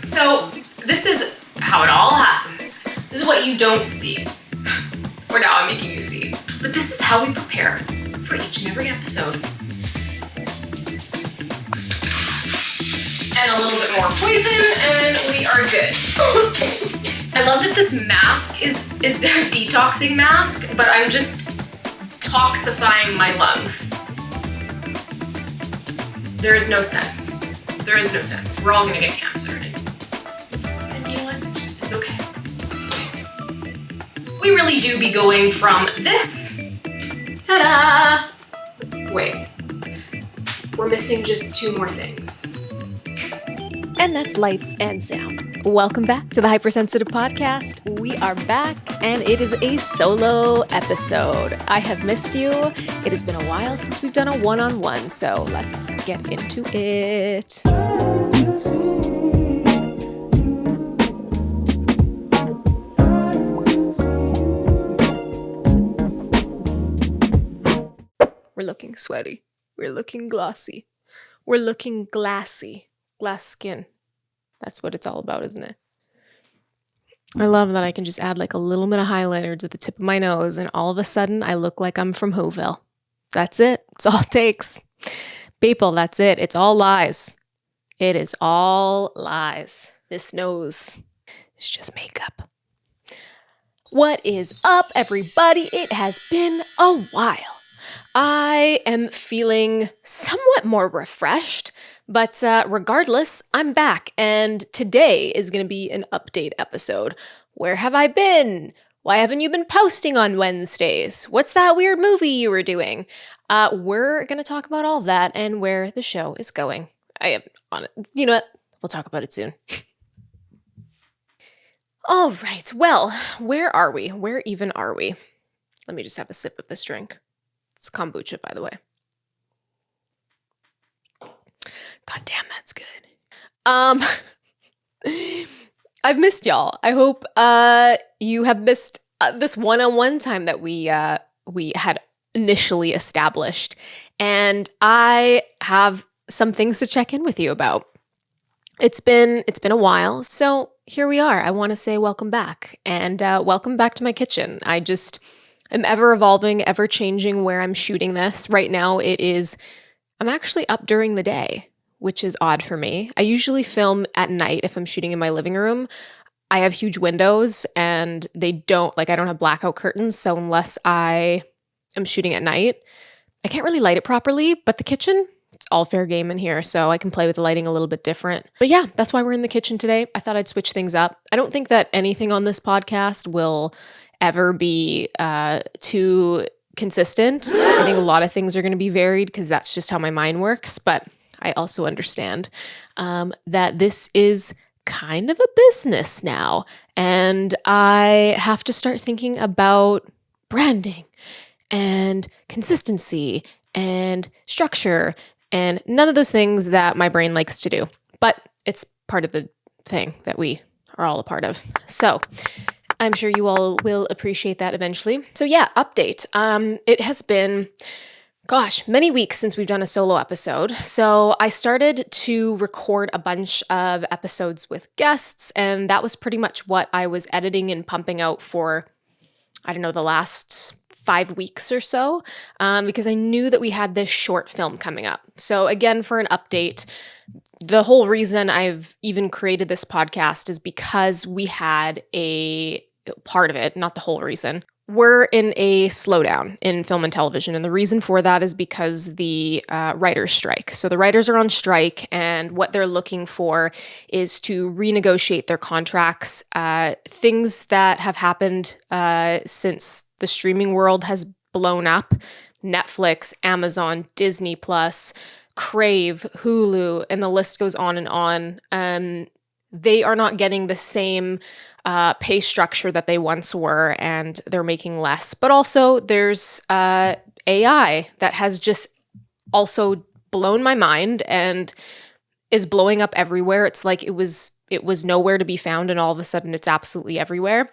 So this is how it all happens. This is what you don't see. Or now I'm making you see. But this is how we prepare for each and every episode. And a little bit more poison, and we are good. I love that this mask is their detoxing mask, but I'm just toxifying my lungs. There is no sense. There is no sense. We're all gonna get cancer. And you know what? It's okay. We really do be going from this. Ta-da! Wait. We're missing just two more things. And that's lights and sound. Welcome back to the Hypersensitive Podcast. We are back, and it is a solo episode. I have missed you. It has been a while since we've done a one-on-one, so let's get into it. We're looking sweaty. We're looking glossy. We're looking glassy. Glass skin. That's what it's all about, isn't it? I love that I can just add like a little bit of highlighter to the tip of my nose, and all of a sudden I look like I'm from Whoville. That's it. It's all it takes. People, that's it. It's all lies. It is all lies. This nose is just makeup. What is up, everybody? It has been a while. I am feeling somewhat more refreshed, but regardless, I'm back, and today is going to be an update episode. Where have I been? Why haven't you been posting on Wednesdays? What's that weird movie you were doing? We're going to talk about all of that and where the show is going. I am on it. You know what? We'll talk about it soon. All right, well, where are we? Where even are we? Let me just have a sip of this drink. It's kombucha, by the way. God damn, that's good. I've missed y'all. I hope you have missed this one-on-one time that we had initially established, and I have some things to check in with you about. It's been a while, so here we are. I want to say welcome back, and welcome back to my kitchen. I'm ever evolving, ever changing where I'm shooting this. Right now, I'm actually up during the day, which is odd for me. I usually film at night if I'm shooting in my living room. I have huge windows, and I don't have blackout curtains, so unless I am shooting at night, I can't really light it properly. But the kitchen, it's all fair game in here, so I can play with the lighting a little bit different. But yeah, that's why we're in the kitchen today. I thought I'd switch things up. I don't think that anything on this podcast will ever be too consistent. I think a lot of things are going to be varied because that's just how my mind works. But I also understand that this is kind of a business now, and I have to start thinking about branding and consistency and structure and none of those things that my brain likes to do. But it's part of the thing that we are all a part of. So I'm sure you all will appreciate that eventually. So yeah, update. It has been, many weeks since we've done a solo episode. So I started to record a bunch of episodes with guests, and that was pretty much what I was editing and pumping out for, the last 5 weeks or so, because I knew that we had this short film coming up. So again, for an update, the whole reason I've even created this podcast is because we had a part of it, not the whole reason. We're in a slowdown in film and television, and the reason for that is because the writers' strike. So the writers are on strike, and what they're looking for is to renegotiate their contracts. Things that have happened since the streaming world has blown up: Netflix, Amazon, Disney Plus, Crave, Hulu, and the list goes on and on. They are not getting the same pay structure that they once were, and they're making less. But also there's AI that has just also blown my mind and is blowing up everywhere. It's like it was nowhere to be found, and all of a sudden it's absolutely everywhere.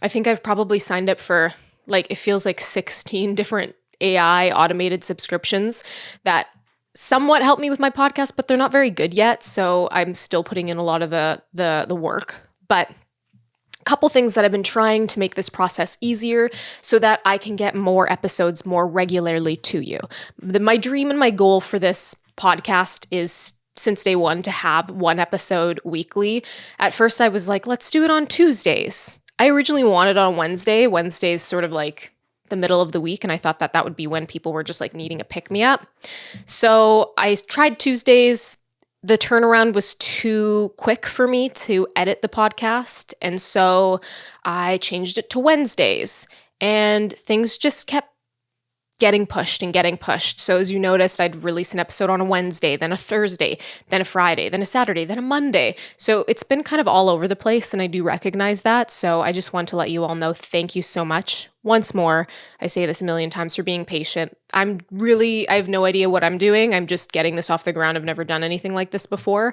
I think I've probably signed up for it feels like 16 different AI automated subscriptions that somewhat help me with my podcast, but they're not very good yet. So I'm still putting in a lot of the work. But a couple things that I've been trying to make this process easier so that I can get more episodes more regularly to you. My dream and my goal for this podcast is, since day one, to have one episode weekly. At first I was like, let's do it on Tuesdays. I originally wanted on Wednesday. Wednesday is sort of like the middle of the week, and I thought that would be when people were just like needing a pick-me-up. So I tried Tuesdays. The turnaround was too quick for me to edit the podcast, and so I changed it to Wednesdays, and things just kept getting pushed and getting pushed. So as you noticed, I'd release an episode on a Wednesday, then a Thursday, then a Friday, then a Saturday, then a Monday. So it's been kind of all over the place, and I do recognize that. So I just want to let you all know, thank you so much. Once more, I say this a million times, for being patient. I have no idea what I'm doing. I'm just getting this off the ground. I've never done anything like this before.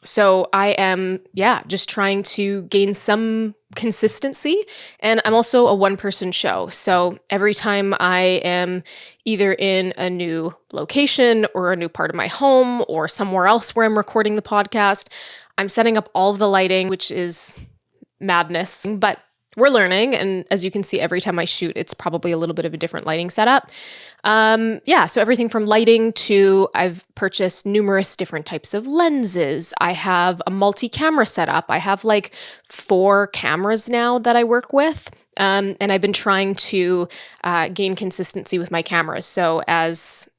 So I am, just trying to gain some consistency. And I'm also a one-person show. So every time I am either in a new location or a new part of my home or somewhere else where I'm recording the podcast, I'm setting up all of the lighting, which is madness. But we're learning, and as you can see, every time I shoot, it's probably a little bit of a different lighting setup. So everything from lighting to, I've purchased numerous different types of lenses. I have a multi-camera setup. I have like 4 cameras now that I work with, and I've been trying to gain consistency with my cameras. So as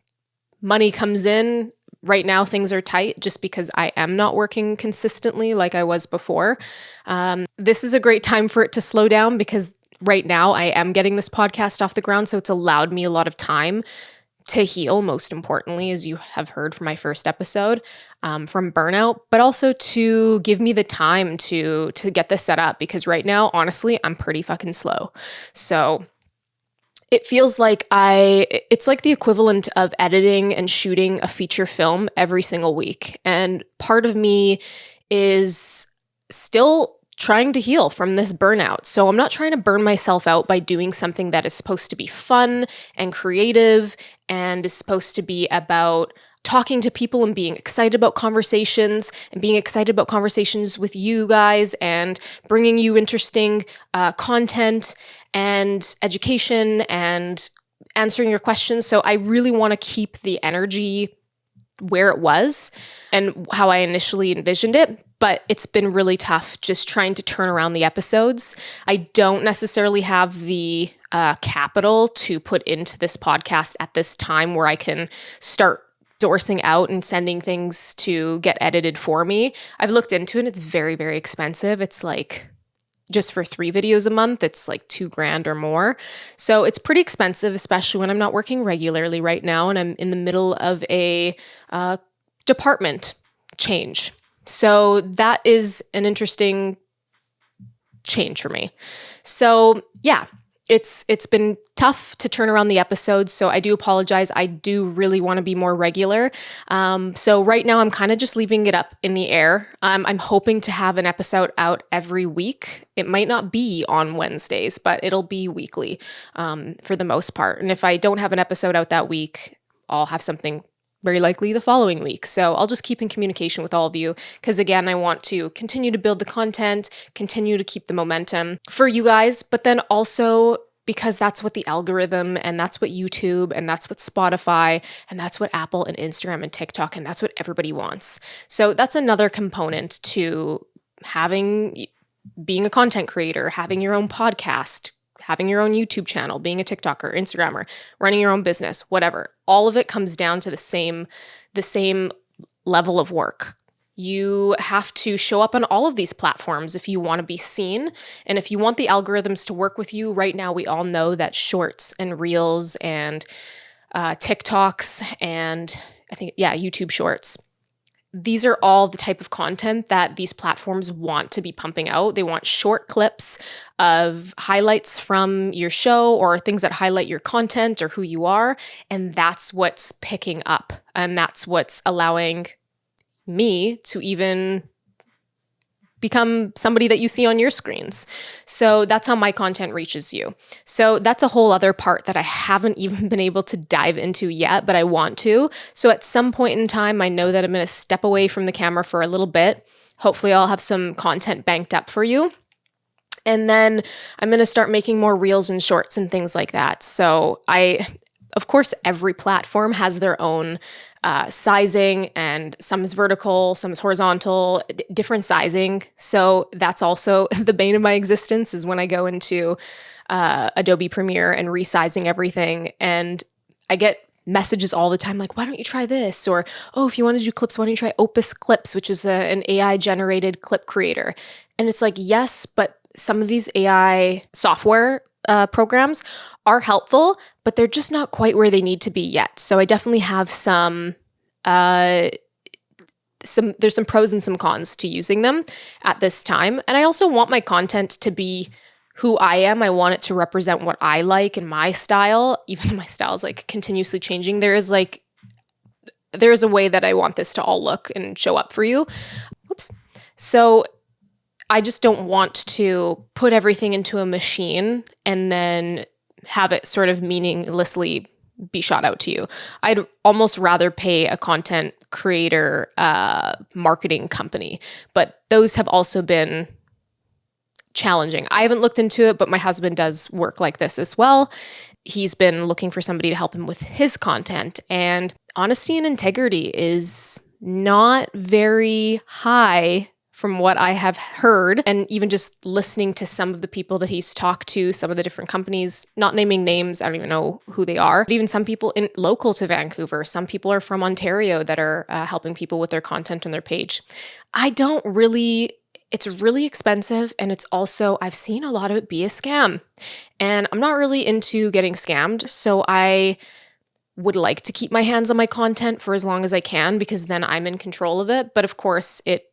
money comes in, right now things are tight just because I am not working consistently like I was before. This is a great time for it to slow down because right now I am getting this podcast off the ground, so it's allowed me a lot of time to heal, most importantly, as you have heard from my first episode, from burnout, but also to give me the time to get this set up, because right now, honestly, I'm pretty fucking slow. So it feels like it's like the equivalent of editing and shooting a feature film every single week. And part of me is still trying to heal from this burnout. So I'm not trying to burn myself out by doing something that is supposed to be fun and creative and is supposed to be about talking to people and being excited about conversations and being excited about conversations with you guys and bringing you interesting content and education and answering your questions. So I really want to keep the energy where it was and how I initially envisioned it. But it's been really tough just trying to turn around the episodes. I don't necessarily have the capital to put into this podcast at this time where I can start sourcing out and sending things to get edited for me. I've looked into it. It's very, very expensive. It's like, just for 3 videos a month, it's like $2,000 or more. So it's pretty expensive, especially when I'm not working regularly right now and I'm in the middle of a department change. So that is an interesting change for me. So yeah, it's been tough to turn around the episodes. So I do apologize. I do really want to be more regular. So right now I'm kind of just leaving it up in the air. I'm hoping to have an episode out every week. It might not be on Wednesdays, but it'll be weekly for the most part. And if I don't have an episode out that week, I'll have something very likely the following week. So I'll just keep in communication with all of you because, again, I want to continue to build the content, continue to keep the momentum for you guys, but then also because that's what the algorithm and that's what YouTube and that's what Spotify and that's what Apple and Instagram and TikTok and that's what everybody wants. So that's another component to being a content creator, having your own podcast, having your own YouTube channel, being a TikToker, Instagrammer, running your own business, whatever. All of it comes down to the same level of work. You have to show up on all of these platforms if you want to be seen. And if you want the algorithms to work with you, right now we all know that shorts and reels and TikToks and YouTube shorts, these are all the type of content that these platforms want to be pumping out. They want short clips of highlights from your show or things that highlight your content or who you are. And that's what's picking up. And that's what's allowing me to even become somebody that you see on your screens. So that's how my content reaches you. So that's a whole other part that I haven't even been able to dive into yet, but I want to. So at some point in time, I know that I'm going to step away from the camera for a little bit. Hopefully I'll have some content banked up for you. And then I'm going to start making more reels and shorts and things like that. So of course, every platform has their own sizing, and some is vertical, some is horizontal, different sizing. So that's also the bane of my existence, is when I go into Adobe Premiere and resizing everything. And I get messages all the time like, why don't you try this? Or, oh, if you want to do clips, why don't you try Opus Clips, which is an AI generated clip creator? And it's like, yes, but some of these AI software programs are helpful, but they're just not quite where they need to be yet. So I definitely have there's some pros and some cons to using them at this time. And I also want my content to be who I am. I want it to represent what I like and my style, even though my style is like continuously changing. There's a way that I want this to all look and show up for you. Oops. So I just don't want to put everything into a machine and then have it sort of meaninglessly be shot out to you. I'd almost rather pay a content creator marketing company, but those have also been challenging. I haven't looked into it, but my husband does work like this as well. He's been looking for somebody to help him with his content, and honesty and integrity is not very high from what I have heard, and even just listening to some of the people that he's talked to, some of the different companies, not naming names, I don't even know who they are, but even some people local to Vancouver, some people are from Ontario that are helping people with their content on their page. It's really expensive, and it's also, I've seen a lot of it be a scam, and I'm not really into getting scammed, so I would like to keep my hands on my content for as long as I can, because then I'm in control of it, but of course it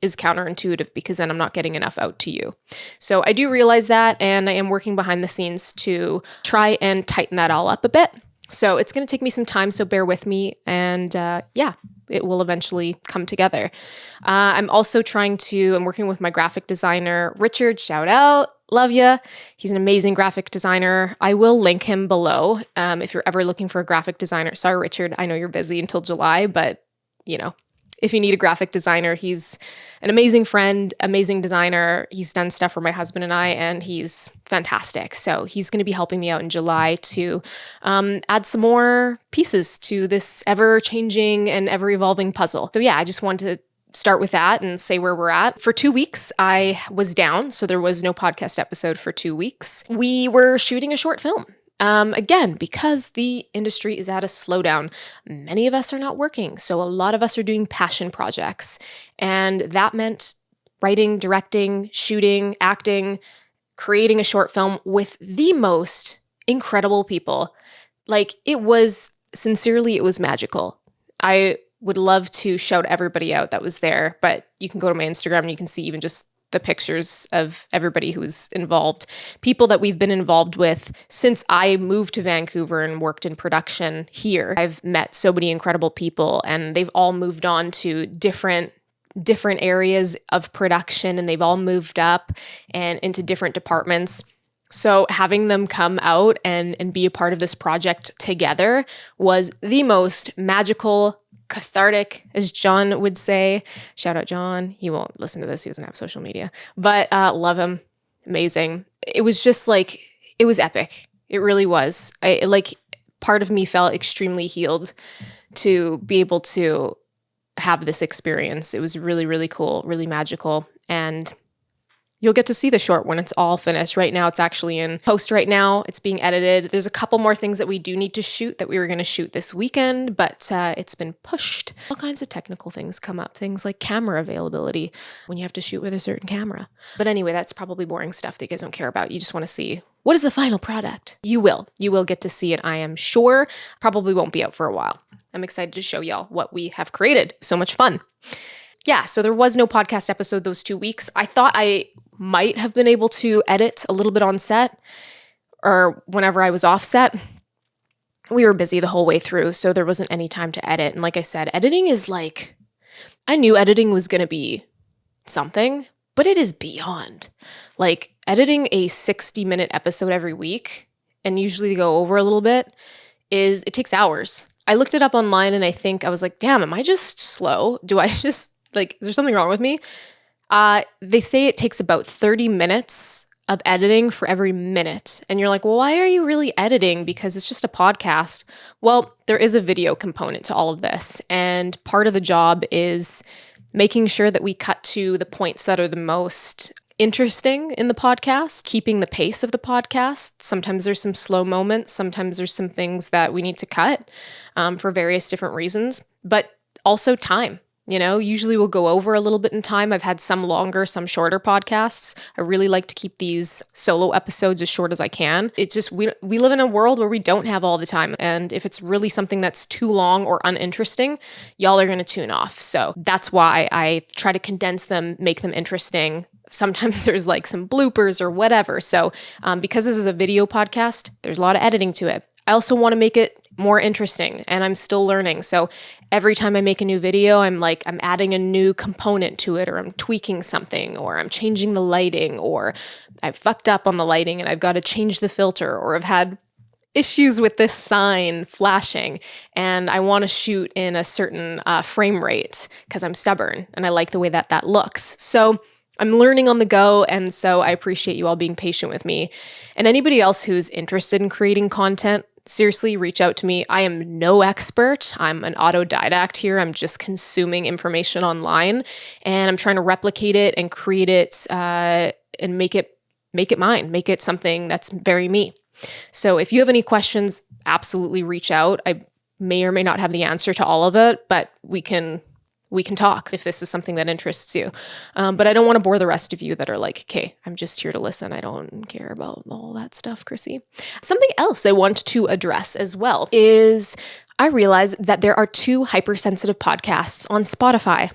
is counterintuitive because then I'm not getting enough out to you. So I do realize that, and I am working behind the scenes to try and tighten that all up a bit. So it's going to take me some time, so bear with me, and it will eventually come together. I'm working with my graphic designer, Richard, shout out, love ya. He's an amazing graphic designer. I will link him below if you're ever looking for a graphic designer. Sorry, Richard, I know you're busy until July, but if you need a graphic designer, he's an amazing friend, amazing designer. He's done stuff for my husband and I, and he's fantastic. So he's going to be helping me out in July to add some more pieces to this ever-changing and ever-evolving puzzle. So yeah, I just wanted to start with that and say where we're at. For 2 weeks, I was down, so there was no podcast episode for 2 weeks. We were shooting a short film. Again, because the industry is at a slowdown, many of us are not working. So a lot of us are doing passion projects. And that meant writing, directing, shooting, acting, creating a short film with the most incredible people. It was magical. I would love to shout everybody out that was there, but you can go to my Instagram and you can see even just the pictures of everybody who's involved, people that we've been involved with since I moved to Vancouver and worked in production here. I've met so many incredible people, and they've all moved on to different areas of production, and they've all moved up and into different departments. So having them come out and be a part of this project together was the most magical, cathartic, as John would say. Shout out John. He won't listen to this. He doesn't have social media, but love him. Amazing. It was just it was epic. It really was. Part of me felt extremely healed to be able to have this experience. It was really, really cool, really magical. And you'll get to see the short when it's all finished. Right now, it's actually in post right now. It's being edited. There's a couple more things that we do need to shoot that we were going to shoot this weekend, but it's been pushed. All kinds of technical things come up, things like camera availability when you have to shoot with a certain camera. But anyway, that's probably boring stuff that you guys don't care about. You just want to see what is the final product. You will get to see it, I am sure. Probably won't be out for a while. I'm excited to show y'all what we have created. So much fun. Yeah, so there was no podcast episode those 2 weeks. I thought I might have been able to edit a little bit on set or whenever I was off set. We were busy the whole way through, so there wasn't any time to edit. And like I said, editing is I knew editing was going to be something, but it is beyond. Like editing a 60-minute episode every week, and usually they go over a little bit, it takes hours. I looked it up online and I was like, damn, am I just slow? Do I just is there something wrong with me? They say it takes about 30 minutes of editing for every minute. And you're like, well, why are you really editing? Because it's just a podcast. Well, there is a video component to all of this. And part of the job is making sure that we cut to the points that are the most interesting in the podcast, keeping the pace of the podcast. Sometimes there's some slow moments. Sometimes there's some things that we need to cut for various different reasons, but also time. Usually we'll go over a little bit in time. I've had some longer, some shorter podcasts. I really like to keep these solo episodes as short as I can. It's just we live in a world where we don't have all the time. And if it's really something that's too long or uninteresting, y'all are going to tune off. So that's why I try to condense them, make them interesting. Sometimes there's some bloopers or whatever. So because this is a video podcast, there's a lot of editing to it. I also want to make it more interesting, and I'm still learning. So every time I make a new video, I'm adding a new component to it, or I'm tweaking something, or I'm changing the lighting, or I've fucked up on the lighting and I've got to change the filter, or I've had issues with this sign flashing and I want to shoot in a certain frame rate because I'm stubborn and I like the way that looks. So I'm learning on the go, and so I appreciate you all being patient with me. And anybody else who's interested in creating content, seriously, reach out to me. I am no expert. I'm an autodidact here. I'm just consuming information online, and I'm trying to replicate it and create it and make it mine, make it something that's very me. So if you have any questions, absolutely reach out. I may or may not have the answer to all of it, but we can talk if this is something that interests you. But I don't want to bore the rest of you that are like, okay, I'm just here to listen. I don't care about all that stuff, Chrissy. Something else I want to address as well is I realize that there are 2 hypersensitive podcasts on Spotify.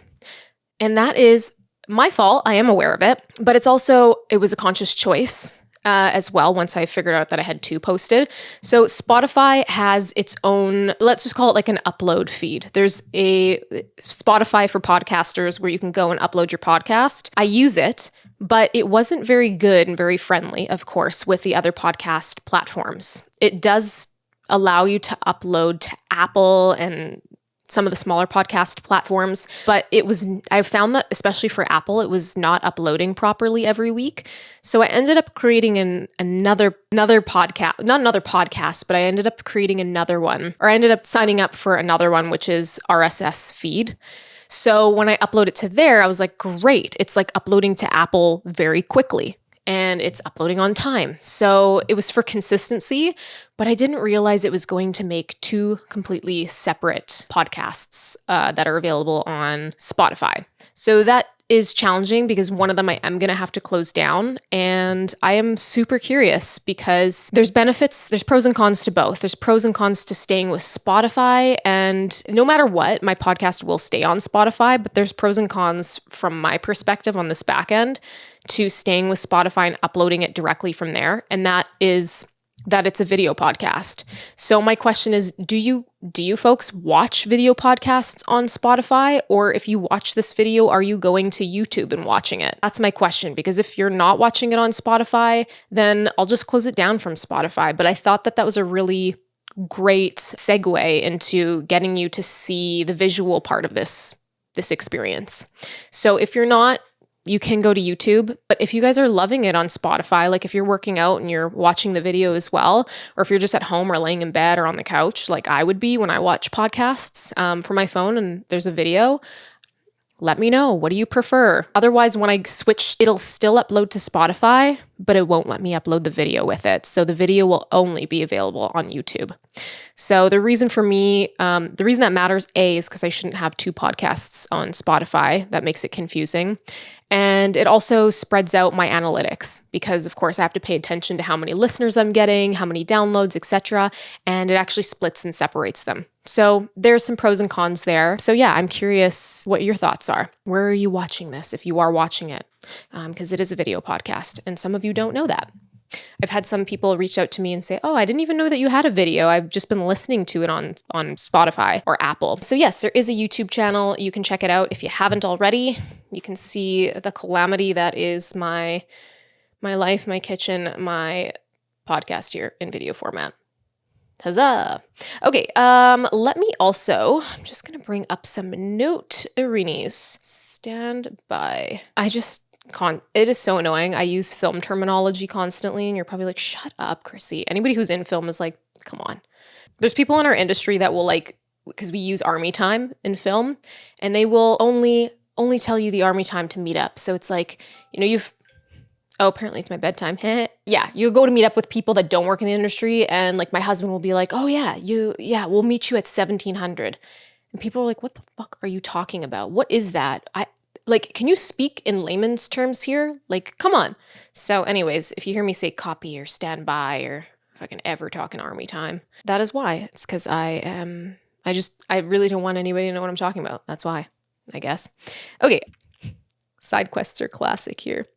And that is my fault. I am aware of it, but it was a conscious choice as well once I figured out that I had 2 posted. So Spotify has its own, let's just call it an upload feed. There's a Spotify for podcasters where you can go and upload your podcast. I use it, but it wasn't very good and very friendly, of course, with the other podcast platforms. It does allow you to upload to Apple and some of the smaller podcast platforms, but I found that especially for Apple, it was not uploading properly every week. So I ended up creating another podcast, not another podcast, but I ended up creating another one, or I ended up signing up for another one, which is RSS feed. So when I upload it to there, I was like, great. It's uploading to Apple very quickly. And it's uploading on time. So it was for consistency, but I didn't realize it was going to make 2 completely separate podcasts that are available on Spotify. So that is challenging because one of them I am going to have to close down. And I am super curious because there's benefits, there's pros and cons to both. There's pros and cons to staying with Spotify. And no matter what, my podcast will stay on Spotify, but there's pros and cons from my perspective on this back end to staying with Spotify and uploading it directly from there. And that is that it's a video podcast. So my question is, do you folks watch video podcasts on Spotify? Or if you watch this video, are you going to YouTube and watching it? That's my question, because if you're not watching it on Spotify, then I'll just close it down from Spotify. But I thought that was a really great segue into getting you to see the visual part of this experience. So if you're not, you can go to YouTube, but if you guys are loving it on Spotify, if you're working out and you're watching the video as well, or if you're just at home or laying in bed or on the couch, like I would be when I watch podcasts for my phone and there's a video, let me know. What do you prefer? Otherwise, when I switch, it'll still upload to Spotify, but it won't let me upload the video with it. So the video will only be available on YouTube. So the reason for me, the reason that matters, is because I shouldn't have 2 podcasts on Spotify. That makes it confusing. And it also spreads out my analytics because, of course, I have to pay attention to how many listeners I'm getting, how many downloads, etc. And it actually splits and separates them. So there's some pros and cons there. So yeah, I'm curious what your thoughts are. Where are you watching this if you are watching it? Because it is a video podcast and some of you don't know that. I've had some people reach out to me and say, oh, I didn't even know that you had a video. I've just been listening to it on Spotify or Apple. So yes, there is a YouTube channel. You can check it out if you haven't already. You can see the calamity that is my life, my kitchen, my podcast here in video format. Huzzah. Okay, let me also, I'm just going to bring up some note arenas. Stand by. It is so annoying. I use film terminology constantly, and you're probably like, shut up, Chrissy. Anybody who's in film is like, come on. There's people in our industry that will like, because we use army time in film, and they will only tell you the army time to meet up. So it's like, apparently it's my bedtime. Yeah, you go to meet up with people that don't work in the industry, and like my husband will be like, oh yeah, we'll meet you at 1700. And people are like, what the fuck are you talking about? What is that? Can you speak in layman's terms here? Like, come on. So anyways, if you hear me say copy or stand by or if I can ever talk in army time, that is why. It's because I really don't want anybody to know what I'm talking about. That's why, I guess. Okay, side quests are classic here.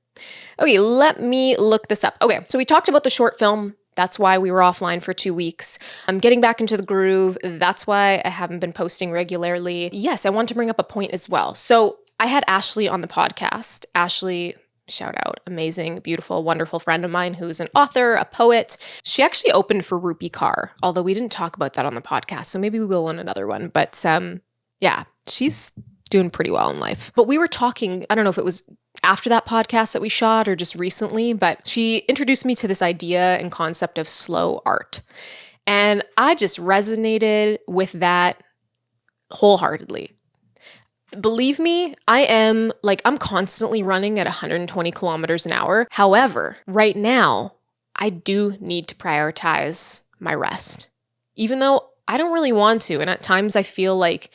Okay, let me look this up. Okay, so we talked about the short film. That's why we were offline for 2 weeks. I'm getting back into the groove. That's why I haven't been posting regularly. Yes, I want to bring up a point as well. So I had Ashley on the podcast. Ashley, shout out, amazing, beautiful, wonderful friend of mine who's an author, a poet. She actually opened for Rupi Kaur, although we didn't talk about that on the podcast, so maybe we will on another one. But yeah, she's doing pretty well in life. But we were talking, I don't know if it was after that podcast that we shot or just recently, but she introduced me to this idea and concept of slow art. And I just resonated with that wholeheartedly. Believe me, I'm constantly running at 120 kilometers an hour. However, right now, I do need to prioritize my rest. Even though I don't really want to, and at times I feel like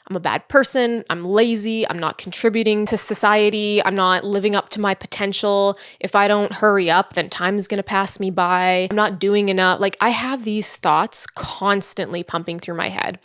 I'm a bad person, I'm lazy, I'm not contributing to society, I'm not living up to my potential. If I don't hurry up, then time is gonna pass me by. I'm not doing enough. Like, I have these thoughts constantly pumping through my head.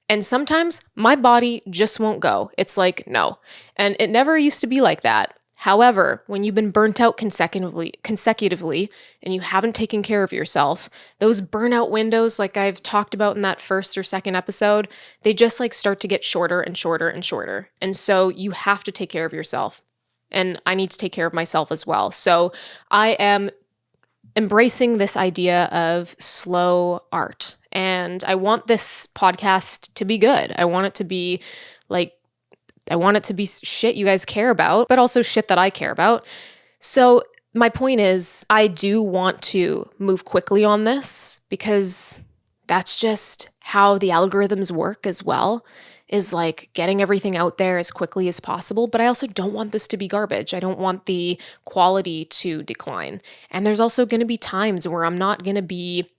And sometimes my body just won't go. It's like, no. And it never used to be like that. However, when you've been burnt out consecutively and you haven't taken care of yourself, those burnout windows, like I've talked about in that first or second episode, they just like start to get shorter and shorter and shorter. And so you have to take care of yourself. And I need to take care of myself as well. So I am embracing this idea of slow art. And I want this podcast to be good. I want it to be shit you guys care about, but also shit that I care about. So my point is, I do want to move quickly on this because that's just how the algorithms work as well, is like getting everything out there as quickly as possible. But I also don't want this to be garbage. I don't want the quality to decline. And there's also going to be times where I'm not going to be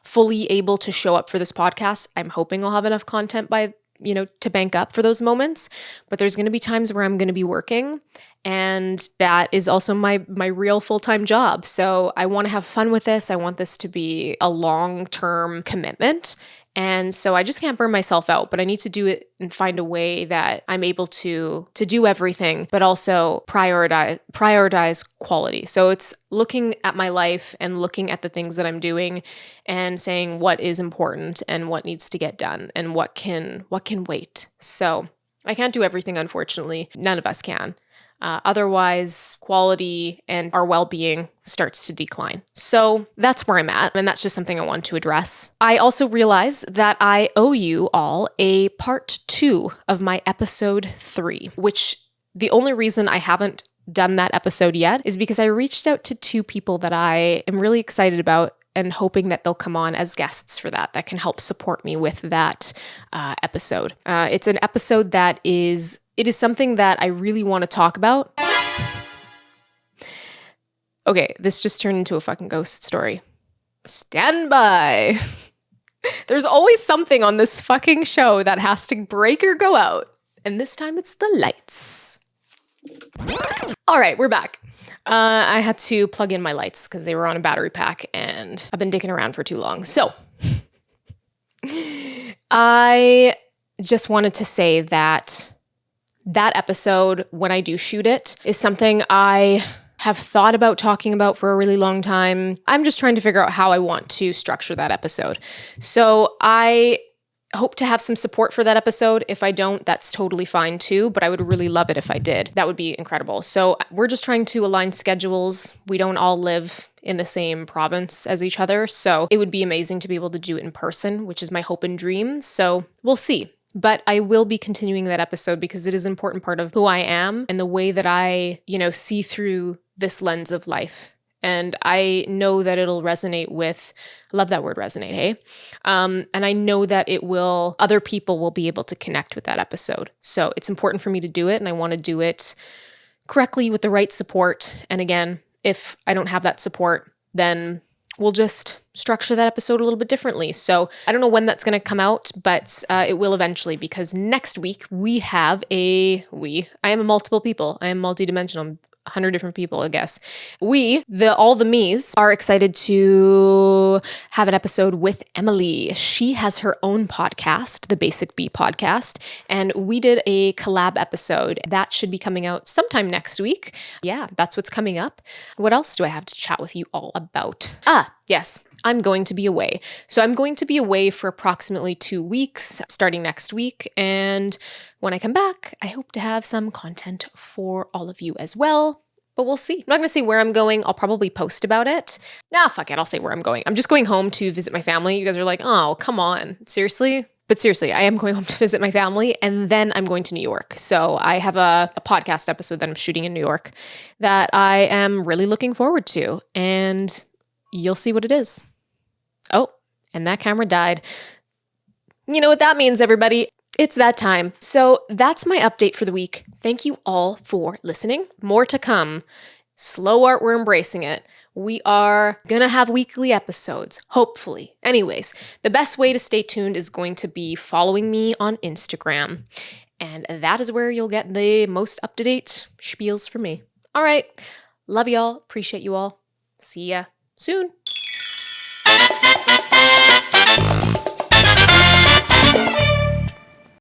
fully able to show up for this podcast. I'm hoping I'll have enough content to bank up for those moments, but there's going to be times where I'm going to be working, and that is also my real full-time job. So I want to have fun with this. I want this to be a long-term commitment. And so I just can't burn myself out, but I need to do it and find a way that I'm able to do everything, but also prioritize quality. So it's looking at my life and looking at the things that I'm doing and saying what is important and what needs to get done and what can wait. So I can't do everything, unfortunately. None of us can. Otherwise, quality and our well-being starts to decline. So that's where I'm at, and that's just something I want to address. I also realize that I owe you all a part 2 of my episode 3, which the only reason I haven't done that episode yet is because I reached out to 2 people that I am really excited about and hoping that they'll come on as guests for that can help support me with that episode. It's an episode that is something that I really want to talk about. Okay, this just turned into a fucking ghost story. Stand by. There's always something on this fucking show that has to break or go out. And this time it's the lights. All right, we're back. I had to plug in my lights because they were on a battery pack and I've been dicking around for too long. So I just wanted to say that episode, when I do shoot it, is something I have thought about talking about for a really long time. I'm just trying to figure out how I want to structure that episode. So I hope to have some support for that episode. If I don't, that's totally fine too, but I would really love it if I did. That would be incredible. So we're just trying to align schedules. We don't all live in the same province as each other, so it would be amazing to be able to do it in person, which is my hope and dream. So we'll see. But I will be continuing that episode because it is an important part of who I am and the way that I, see through this lens of life. And I know that it'll resonate with, I love that word resonate, hey? And I know that other people will be able to connect with that episode. So it's important for me to do it, and I want to do it correctly with the right support. And again, if I don't have that support, then we'll just structure that episode a little bit differently. So I don't know when that's going to come out, but it will eventually, because next week I am multiple people. I am multidimensional. 100 different people, I guess. All the me's, are excited to have an episode with Emily. She has her own podcast, the Basic Bee podcast, and we did a collab episode that should be coming out sometime next week. Yeah, that's what's coming up. What else do I have to chat with you all about? Yes, I'm going to be away. So I'm going to be away for approximately 2 weeks, starting next week. And when I come back, I hope to have some content for all of you as well. But we'll see. I'm not going to say where I'm going. I'll probably post about it. Fuck it. I'll say where I'm going. I'm just going home to visit my family. You guys are like, oh, come on. Seriously? But seriously, I am going home to visit my family, and then I'm going to New York. So I have a podcast episode that I'm shooting in New York that I am really looking forward to. And you'll see what it is. Oh, and that camera died. You know what that means, everybody. It's that time. So that's my update for the week. Thank you all for listening. More to come. Slow art, we're embracing it. We are going to have weekly episodes, hopefully. Anyways, the best way to stay tuned is going to be following me on Instagram. And that is where you'll get the most up-to-date spiels from me. All right. Love y'all. Appreciate you all. See ya soon.